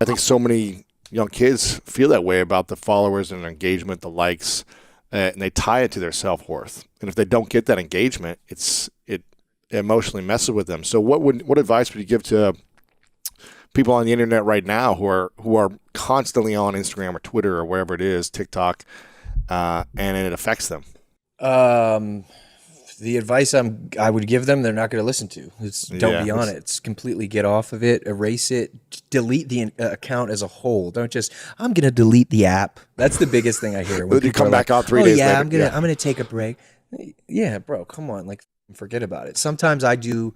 I think so many young kids feel that way about the followers and engagement, the likes, and they tie it to their self-worth. And if they don't get that engagement, it emotionally messes with them. So what advice would you give to people on the internet right now who are constantly on Instagram or Twitter or wherever it is, TikTok, and it affects them? The advice I would give them, they're not going to listen to. Don't be on it. It's completely get off of it, erase it, delete the account as a whole. Don't just, I'm going to delete the app. That's the biggest thing I hear. When you come back out 3 days later. I'm going to take a break. Yeah, bro, come on. Like, forget about it. Sometimes I do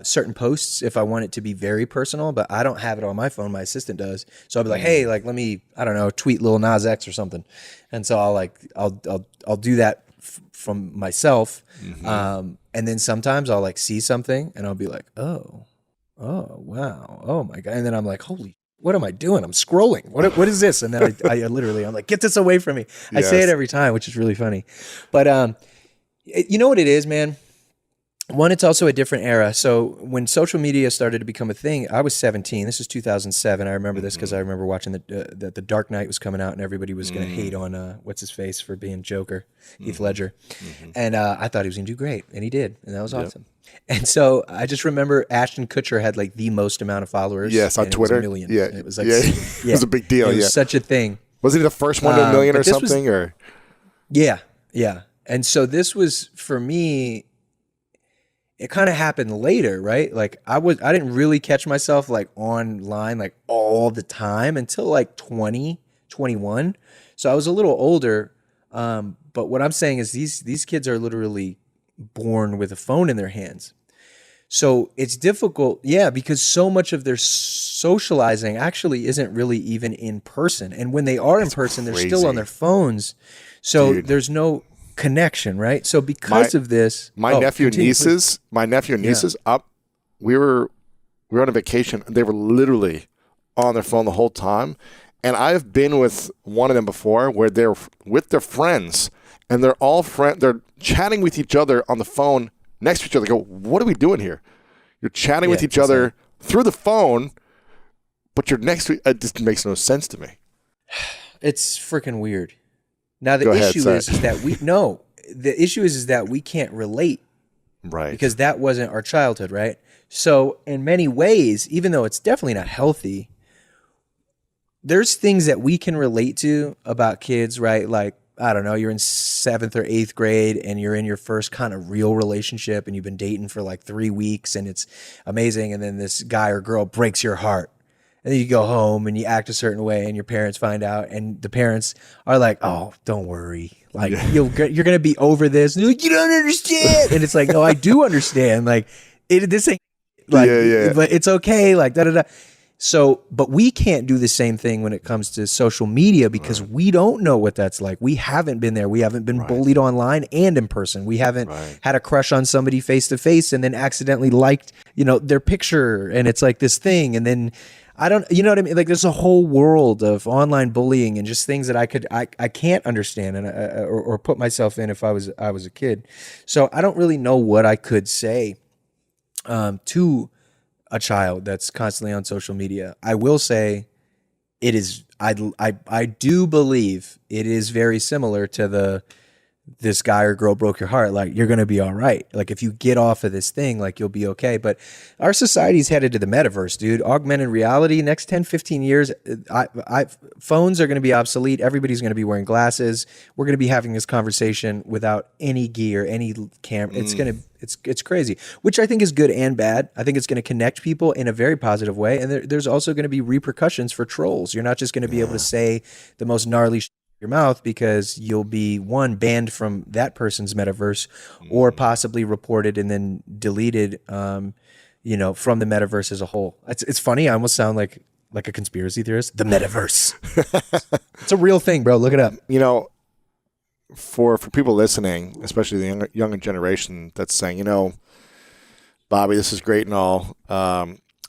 certain posts if I want it to be very personal, but I don't have it on my phone. My assistant does. So I'll be like, hey, like, let me, I don't know, tweet Lil Nas X or something. And so I'll do that from myself. And then sometimes I'll like see something and I'll be like, oh, wow. Oh my God. And then I'm like, holy, what am I doing? I'm scrolling. What is this? And then I literally, I'm like, get this away from me. I say it every time, which is really funny. But you know what it is, man? One, it's also a different era. So when social media started to become a thing, I was 17. This is 2007. I remember this because I remember watching the Dark Knight was coming out and everybody was going to hate on what's his face for being Joker, Heath Ledger. And I thought he was going to do great, and he did, and that was awesome. And so I just remember Ashton Kutcher had like the most amount of followers. Yes, on Twitter. It was a million. Yeah, it was like, it was a big deal. It was such a thing. Was he the first one to a million or something? Yeah. And so this was for me. It kind of happened later, right? Like I didn't really catch myself like online like all the time until like 20, 21. So I was a little older. But what I'm saying is these kids are literally born with a phone in their hands. So it's difficult, because so much of their socializing actually isn't really even in person. And when they are in person, they're still on their phones. So there's no connection, right? So because of this, my nephew and nieces, we were on a vacation and they were literally on their phone the whole time. And I've been with one of them before where they're with their friends and they're chatting with each other on the phone next to each other. They go, what are we doing here? You're chatting with each other through the phone, but you're next to it. Just makes no sense to me. It's freaking weird. Now the issue is that we can't relate, right? Because that wasn't our childhood, right? So in many ways, even though it's definitely not healthy, there's things that we can relate to about kids, right? Like, I don't know, you're in 7th or 8th grade and you're in your first kind of real relationship and you've been dating for like 3 weeks and it's amazing. And then this guy or girl breaks your heart. And then you go home and you act a certain way and your parents find out and the parents are like, oh, don't worry. Like, you're going to be over this. And you're like, you don't understand. And it's like, no, I do understand. Like, this ain't like, but it's okay. Like, da-da-da. So, but we can't do the same thing when it comes to social media because we don't know what that's like. We haven't been there. We haven't been bullied online and in person. We haven't had a crush on somebody face to face and then accidentally liked, their picture. And it's like this thing. And then you know what I mean? Like there's a whole world of online bullying and just things that I can't understand and or put myself in if I was a kid. So I don't really know what I could say to a child that's constantly on social media. I will say it is, I do believe it is very similar to this guy or girl broke your heart. Like, you're going to be all right. Like, if you get off of this thing, like, you'll be okay. But our society's headed to the metaverse, dude. Augmented reality, next 10, 15 years, phones are going to be obsolete. Everybody's going to be wearing glasses. We're going to be having this conversation without any gear, any camera. It's crazy, which I think is good and bad. I think it's going to connect people in a very positive way. And there's also going to be repercussions for trolls. You're not just going to be able to say the most gnarly shit your mouth because you'll be banned from that person's metaverse or possibly reported and then deleted from the metaverse as a whole. It's funny. I almost sound like a conspiracy theorist. The metaverse. It's a real thing, bro. Look it up. For people listening, especially the younger generation that's saying, Bobby, this is great and all,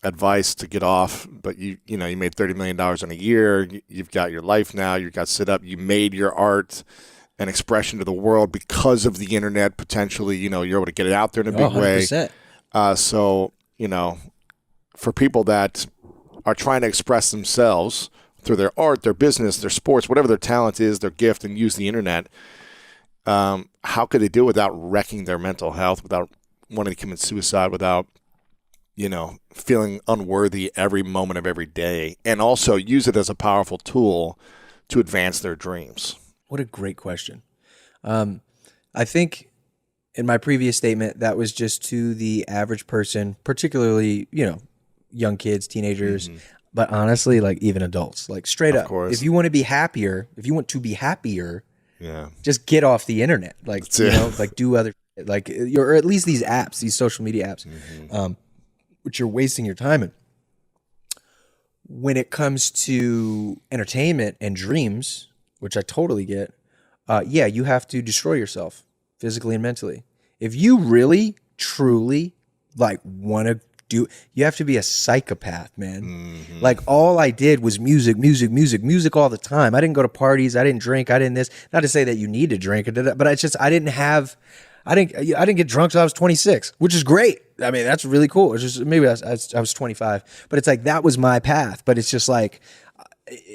advice to get off, but you made $30 million in a year. You've got your life now. You've got set up. You made your art an expression to the world because of the internet. Potentially, you're able to get it out there in a big 100%. way. So, for people that are trying to express themselves through their art, their business, their sports, whatever their talent is, their gift, and use the internet, how could they do it without wrecking their mental health, without wanting to commit suicide, without, feeling unworthy every moment of every day, and also use it as a powerful tool to advance their dreams? What a great question. I think in my previous statement, that was just to the average person, particularly, young kids, teenagers, but honestly, like even adults, like straight up. Course. If you want to be happier, Yeah. just get off the internet. Like, That's it. like do other, like, or at least these apps, these social media apps, which you're wasting your time in. When it comes to entertainment and dreams, which I totally get, you have to destroy yourself physically and mentally. If you really, truly, like, want to you have to be a psychopath, man. Like, all I did was music all the time. I didn't go to parties. I didn't drink. I didn't this. Not to say that you need to drink, but I didn't get drunk till I was 26, which is great. I mean, that's really cool. It's just maybe I was 25, but it's like that was my path. But it's just like,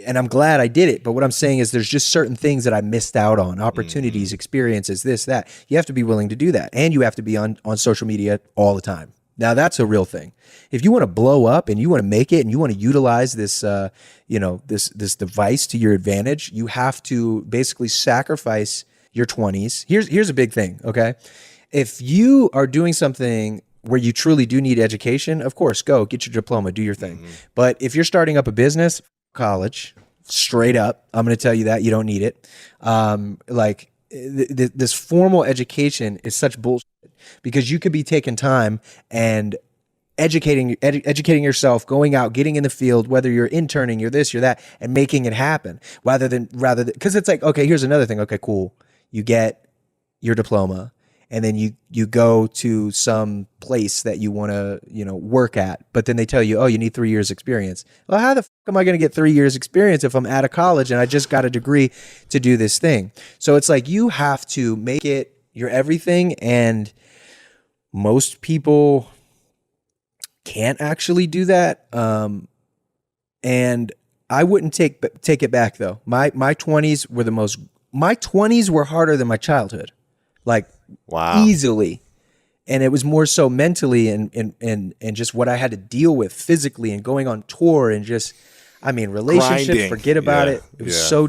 and I'm glad I did it. But what I'm saying is there's just certain things that I missed out on, opportunities, experiences, this, that. You have to be willing to do that. And you have to be on social media all the time. Now that's a real thing. If you want to blow up and you want to make it and you want to utilize this, this device to your advantage, you have to basically sacrifice your 20s. Here's a big thing, okay? If you are doing something where you truly do need education, of course, go get your diploma, do your thing. But if you're starting up a business, college, straight up, I'm going to tell you that you don't need it. This formal education is such bullshit, because you could be taking time and educating yourself, going out, getting in the field, whether you're interning, you're this, you're that, and making it happen rather than, because it's like, okay, here's another thing. Okay, cool. You get your diploma and then you go to some place that you want to, work at, but then they tell you, oh, you need 3 years experience. Well, how the fuck am I going to get 3 years experience if I'm out of college and I just got a degree to do this thing? So it's like, you have to make it your everything. And most people can't actually do that. And I wouldn't take it back though. My 20s were my 20s were harder than my childhood. Like, wow. Easily. And it was more so mentally and just what I had to deal with physically and going on tour and just, relationships, grinding. Forget about it. It was so,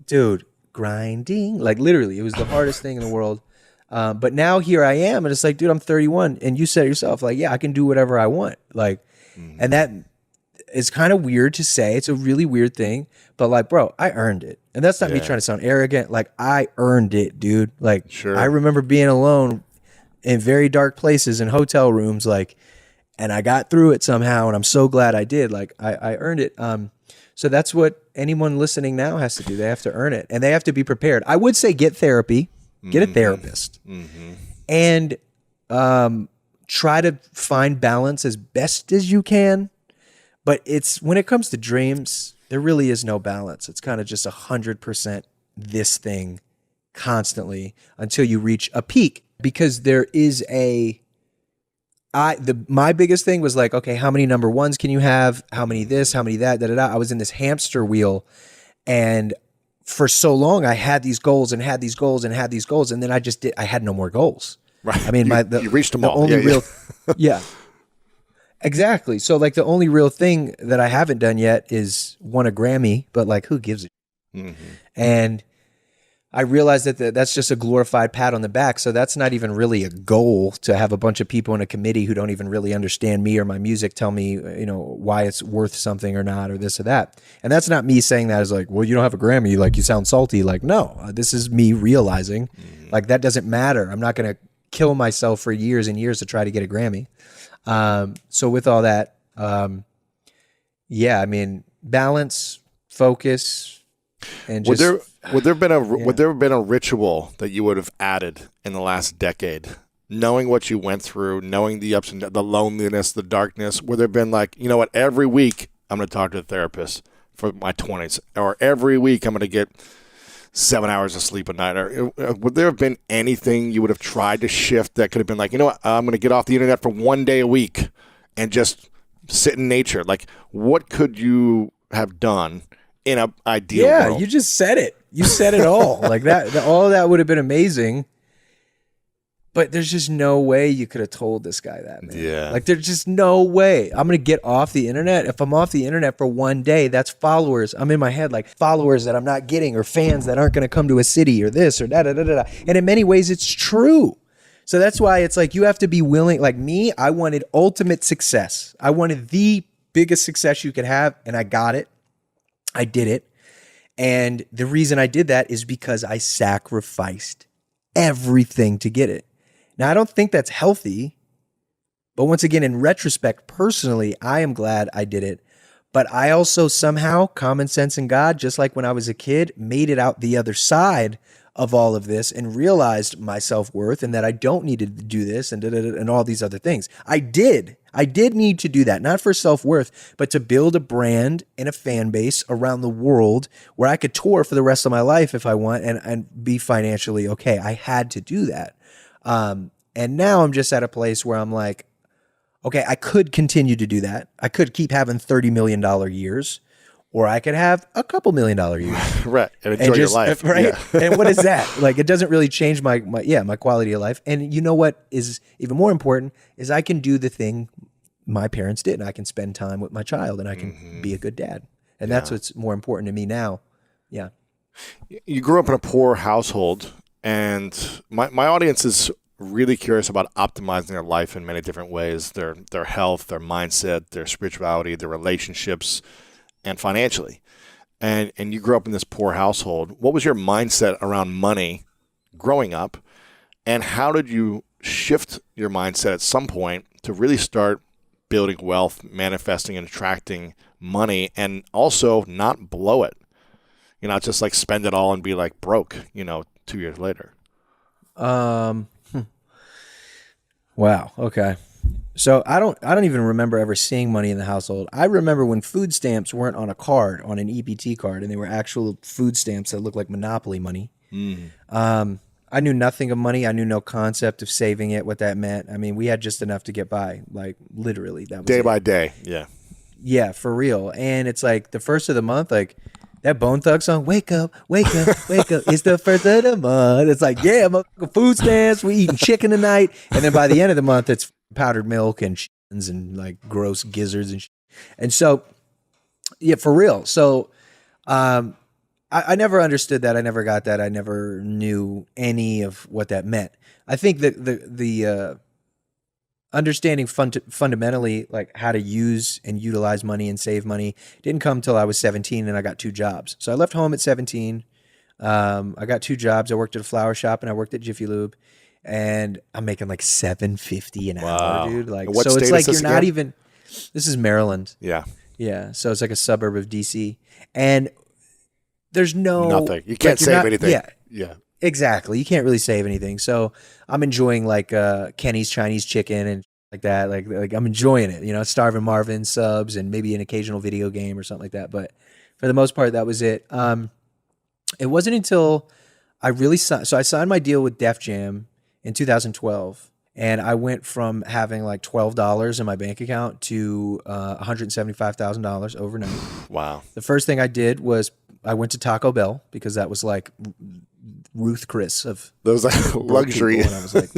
dude, grinding. Like, literally, it was the hardest thing in the world. But now here I am, and it's like, dude, I'm 31, and you said it yourself, like, yeah, I can do whatever I want. Like, and that is kind of weird to say. It's a really weird thing, but like, bro, I earned it. And that's not me trying to sound arrogant. Like, I earned it, dude. Like, sure. I remember being alone in very dark places in hotel rooms, like, and I got through it somehow, and I'm so glad I did. Like, I earned it. So that's what anyone listening now has to do. They have to earn it, and they have to be prepared. I would say get therapy. Get a therapist, and try to find balance as best as you can. But when it comes to dreams, there really is no balance. It's kind of just 100% this thing constantly until you reach a peak. Because there is my biggest thing was like, okay, how many number ones can you have? How many this? How many that? Da da da. I was in this hamster wheel, and for so long, I had these goals and had these goals and had these goals, and then I had no more goals. Right. I mean, you reached them all. Only exactly. So like the only real thing that I haven't done yet is won a Grammy, but like, who gives a And I realized that that's just a glorified pat on the back. So that's not even really a goal, to have a bunch of people in a committee who don't even really understand me or my music tell me, why it's worth something or not, or this or that. And that's not me saying that as like, well, you don't have a Grammy, like you sound salty. Like, no, this is me realizing like that doesn't matter. I'm not going to kill myself for years and years to try to get a Grammy. So with all that, balance, focus, and just would there have been a ritual that you would have added in the last decade, knowing what you went through, knowing the ups and downs, the loneliness, the darkness? Would there have been like, you know what, every week I'm going to talk to a therapist for my 20s, or every week I'm going to get 7 hours of sleep a night? Or would there have been anything you would have tried to shift that could have been like, you know what, I'm going to get off the internet for one day a week and just sit in nature. Like, what could you have done in an ideal Yeah, world? you just said it. You said it all. Like all of that would have been amazing. But there's just no way you could have told this guy that, man. Yeah. Like, there's just no way. I'm going to get off the internet. If I'm off the internet for one day, that's followers. I'm in my head like followers that I'm not getting, or fans that aren't going to come to a city, or this or that. And in many ways, it's true. So that's why it's like you have to be willing. Like me, I wanted ultimate success. I wanted the biggest success you could have, and I got it. I did it. And the reason I did that is because I sacrificed everything to get it. Now, I don't think that's healthy, but once again, in retrospect, personally, I am glad I did it. But I also somehow, common sense and God, just like when I was a kid, made it out the other side of all of this and realized my self-worth and that I don't need to do this and all these other things. I did need to do that, not for self-worth, but to build a brand and a fan base around the world where I could tour for the rest of my life if I want and be financially okay. I had to do that. And now I'm just at a place where I'm like, okay, I could continue to do that. I could keep having $30 million years, or I could have a couple $1 million years. Right. And enjoy your life. Right. Yeah. And what is that? Like, it doesn't really change my quality of life. And you know what is even more important is I can do the thing my parents did, and I can spend time with my child, and I can be a good dad. And that's what's more important to me now. Yeah. You grew up in a poor household, and my audience is really curious about optimizing their life in many different ways, their health, their mindset, their spirituality, their relationships, and financially. And you grew up in this poor household. What was your mindset around money growing up, and how did you shift your mindset at some point to really start building wealth, manifesting and attracting money, and also not blow it? You know, just like spend it all and be like broke, 2 years later. Wow. Okay. So I don't even remember ever seeing money in the household. I remember when food stamps weren't on a card, on an EBT card, and they were actual food stamps that looked like Monopoly money. I knew nothing of money. I knew no concept of saving it, what that meant. I mean, we had just enough to get by, like literally. That was Day it. by day. Yeah. Yeah, for real. And it's like the first of the month, like that Bone Thug song, wake up, wake up, wake up. It's the first of the month. It's like, yeah, food stamps. We eating chicken tonight. And then by the end of the month, it's powdered milk and chickens and like gross gizzards and and so, yeah, for real. So, I never understood that. I never got that. I never knew any of what that meant. I think that the understanding fundamentally like how to use and utilize money and save money didn't come till I was 17 and I got 2 jobs. So I left home at 17. I got 2 jobs. I worked at a flower shop and I worked at Jiffy Lube, and I'm making like $7.50 an hour, dude. Like, what so state it's is like this you're not again? even. This is Maryland. Yeah. Yeah. So it's like a suburb of DC, and there's Nothing. You can't like, you're save anything. Yeah. Yeah. Exactly. You can't really save anything. So I'm enjoying like Kenny's Chinese chicken and like that. Like I'm enjoying it, Starving Marvin subs and maybe an occasional video game or something like that. But for the most part, that was it. It wasn't until I really so I signed my deal with Def Jam in 2012, and I went from having like $12 in my bank account to $175,000 overnight. Wow. The first thing I did was I went to Taco Bell because that was like Ruth Chris of Those like luxury. people, and I was like,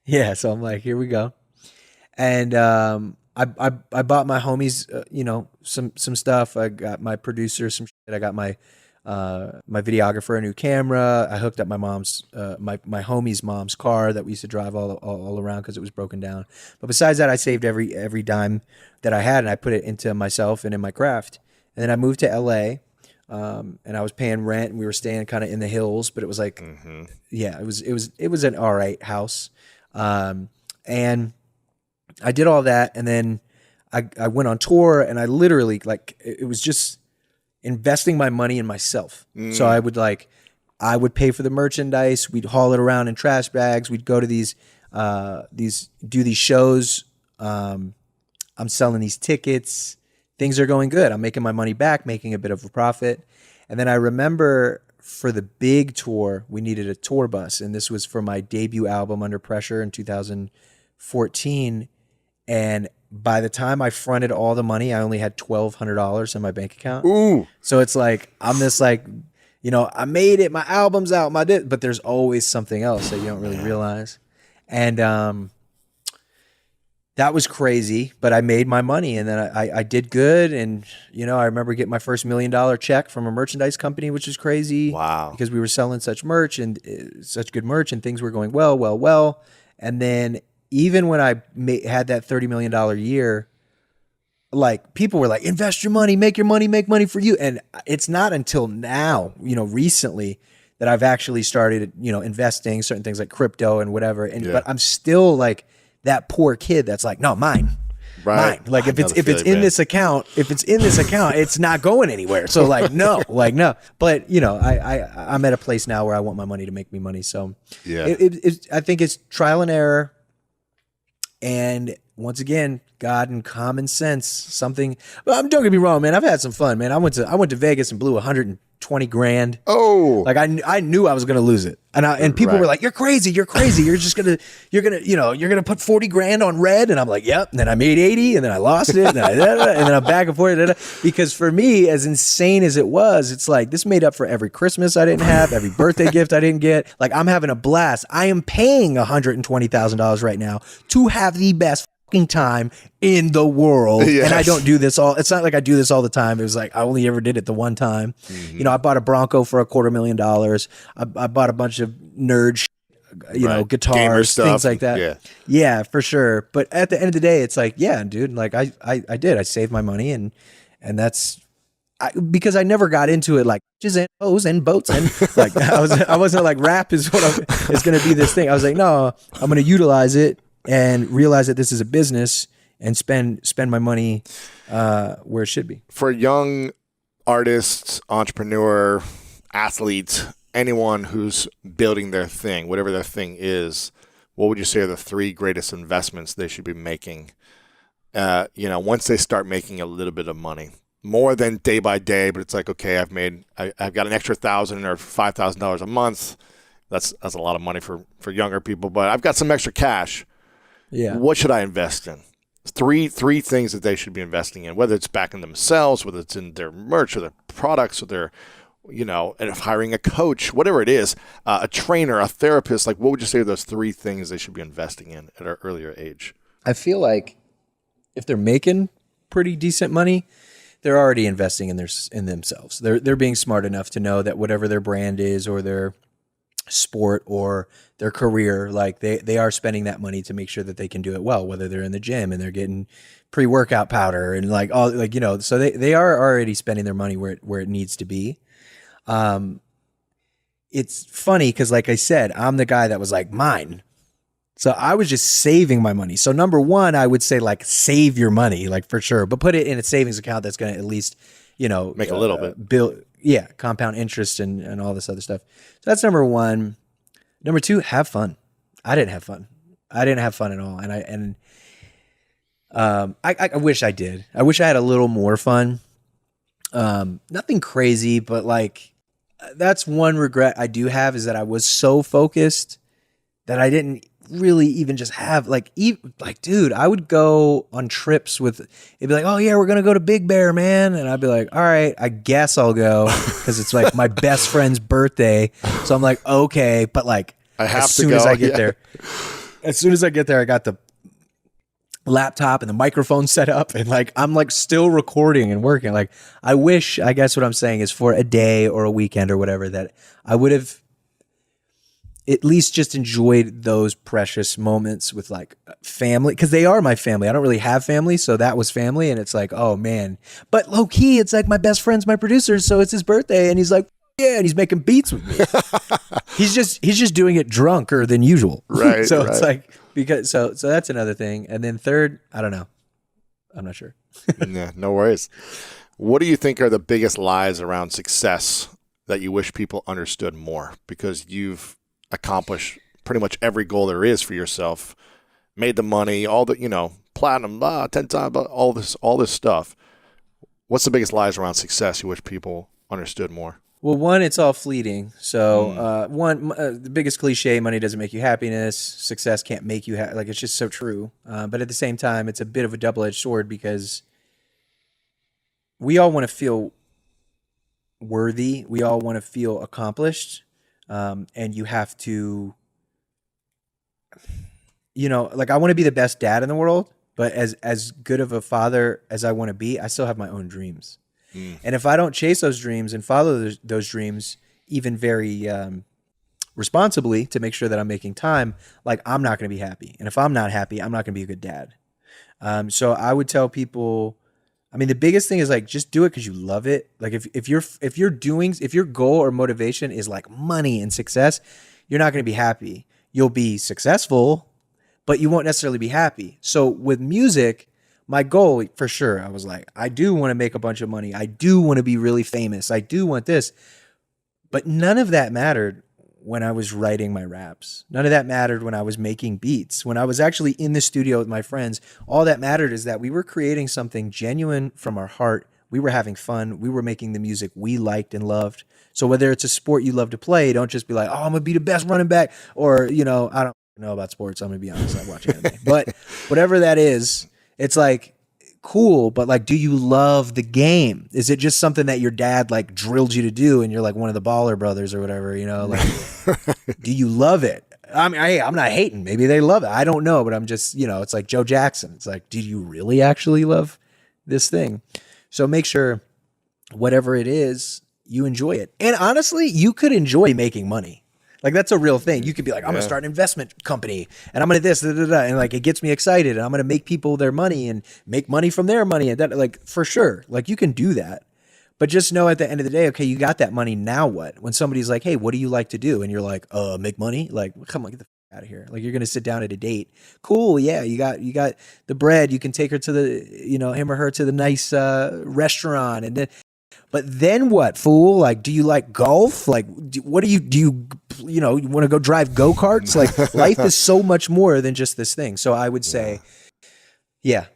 yeah. So I'm like, here we go. And I bought my homies, some stuff. I got my producer some shit. I got my videographer a new camera. I hooked up my mom's my homie's mom's car that we used to drive all around because it was broken down. But besides that, I saved every dime that I had, and I put it into myself and in my craft. And then I moved to LA, and I was paying rent, and we were staying kind of in the hills, but it was like, yeah, it was an all right house. And I did all that, and then I went on tour, and I literally it was just investing my money in myself. So I would pay for the merchandise. We'd haul it around in trash bags. We'd go to these shows. I'm selling these tickets. Things are going good. I'm making my money back, making a bit of a profit. And then I remember for the big tour, we needed a tour bus. And this was for my debut album, Under Pressure, in 2014. And by the time I fronted all the money, I only had $1,200 in my bank account. Ooh. So it's like, I'm this like, I made it, my album's out, but there's always something else that you don't really realize. And that was crazy, but I made my money, and then I did good. And, I remember getting my first $1 million check from a merchandise company, which was crazy. Wow. Because we were selling such merch and such good merch, and things were going well. And then even when I had that $30 million year, like people were like, invest your money, make money for you. And it's not until now, recently that I've actually started, investing certain things like crypto and whatever. And, but I'm still like that poor kid that's like, no, mine. Right. Mine. Like if it's in this account, it's not going anywhere. So like, no. But I'm at a place now where I want my money to make me money. So yeah, I think it's trial and error. And once again, God and common sense, something. Well, don't get me wrong, man. I've had some fun, man. I went to Vegas and blew $120,000. Oh, like I knew I was gonna lose it, and people were like, "You're crazy. You're just gonna you're gonna put $40,000 on red." And I'm like, "Yep." And then I made 80, and then I lost it, and then I'm back and forth. Because for me, as insane as it was, it's like this made up for every Christmas I didn't have, every birthday gift I didn't get. Like I'm having a blast. I am paying $120,000 right now to have the best time in the world. Yes. And I don't do this it's not like I do this all the time. It was like I only ever did it the one time. Mm-hmm. I bought a Bronco for $250,000. I bought a bunch of nerd guitars, things like that. Yeah, for sure. But at the end of the day, it's like, yeah, dude, like I did. I saved my money, and that's because I never got into it like just and O's and boats and like I wasn't like rap is it's going to be this thing. I was like, no, I'm going to utilize it and realize that this is a business and spend my money where it should be. For young artists, entrepreneur, athletes, anyone who's building their thing, whatever their thing is, what would you say are the 3 greatest investments they should be making? Once they start making a little bit of money, more than day by day, but it's like, okay, I've got an extra $1,000 or $5,000 a month. That's a lot of money for younger people, but I've got some extra cash. Yeah. What should I invest in? Three things that they should be investing in, whether it's back in themselves, whether it's in their merch or their products or their, and hiring a coach, whatever it is, a trainer, a therapist. Like, what would you say are those 3 things they should be investing in at an earlier age? I feel like if they're making pretty decent money, they're already investing in themselves. They're being smart enough to know that whatever their brand is or their sport or their career, like they are spending that money to make sure that they can do it well, whether they're in the gym and they're getting pre-workout powder and like all like, so they are already spending their money where it needs to be. It's funny because like I said, I'm the guy that was like mine. So I was just saving my money. So number 1, I would say like save your money, like for sure, but put it in a savings account that's going to at least, make a little bit build. Yeah. Compound interest and all this other stuff. So that's number 1. Number 2, have fun. I didn't have fun. I didn't have fun at all. And I wish I did. I wish I had a little more fun. Nothing crazy, but like that's one regret I do have is that I was so focused that I didn't really even just have like dude, I would go on trips with it'd be like, oh yeah, we're gonna go to Big Bear, man, and I'd be like, all right, I guess I'll go because it's like my best friend's birthday, so I'm like, okay, but like as soon as I get there, I got the laptop and the microphone set up and like I'm like still recording and working. Like I guess what I'm saying is for a day or a weekend or whatever that I would have at least just enjoyed those precious moments with like family, because they are my family. I don't really have family, so that was family, and it's like, oh man. But low key, it's like my best friend's my producer, so it's his birthday, and he's like, yeah, and he's making beats with me. he's just doing it drunker than usual, right? So it's like so that's another thing. And then third, I don't know, I'm not sure. Yeah, no worries. What do you think are the biggest lies around success that you wish people understood more? Because you've accomplished pretty much every goal there is for yourself, made the money, all the, platinum, 10 times, all this stuff. What's the biggest lies around success you wish people understood more? Well, one, it's all fleeting. So, the biggest cliche: money doesn't make you happiness. Success can't make you happy. Like, it's just so true. But at the same time, it's a bit of a double-edged sword because we all want to feel worthy. We all want to feel accomplished, and you have to, like, I want to be the best dad in the world. But as good of a father as I want to be, I still have my own dreams. And if I don't chase those dreams and follow those dreams even very responsibly to make sure that I'm making time, like, I'm not going to be happy. And if I'm not happy, I'm not going to be a good dad. So I would tell people, I mean, the biggest thing is, like, just do it because you love it. Like, if your goal or motivation is like money and success, you're not going to be happy. You'll be successful, but you won't necessarily be happy. So with music, my goal, for sure, I was like, I do want to make a bunch of money. I do want to be really famous. I do want this. But none of that mattered when I was writing my raps. None of that mattered when I was making beats. When I was actually in the studio with my friends, all that mattered is that we were creating something genuine from our heart. We were having fun. We were making the music we liked and loved. So whether it's a sport you love to play, don't just be like, oh, I'm going to be the best running back. Or, I don't know about sports. I'm going to be honest. I watch anime. But whatever that is, it's like, cool, but like, do you love the game? Is it just something that your dad like drilled you to do and you're like one of the baller brothers or whatever, like, do you love it? I mean, I'm not hating. Maybe they love it. I don't know, but I'm just, it's like Joe Jackson. It's like, do you really actually love this thing? So make sure whatever it is, you enjoy it. And honestly, you could enjoy making money. Like, that's a real thing. You could be like, I'm going to start an investment company and I'm going to this, and like, it gets me excited and I'm going to make people their money and make money from their money. And that, like, for sure, like, you can do that. But just know at the end of the day, okay, you got that money. Now what? When somebody's like, hey, what do you like to do? And you're like, make money? Like, come on, get the out of here. Like, you're going to sit down at a date. Cool. Yeah. You got the bread. You can take her to the, him or her to the nice restaurant. And then, but then what, fool? Like, do you like golf? Like, what do you want to go drive go-karts? Like, life is so much more than just this thing. So I would say,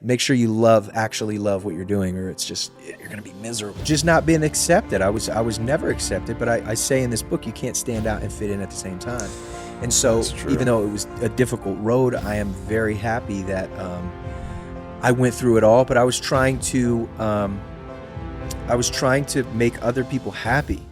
make sure you actually love what you're doing, or it's just, you're going to be miserable. Just not being accepted. I was never accepted, but I say in this book, you can't stand out and fit in at the same time. And so even though it was a difficult road, I am very happy that I went through it all, but I was trying to make other people happy.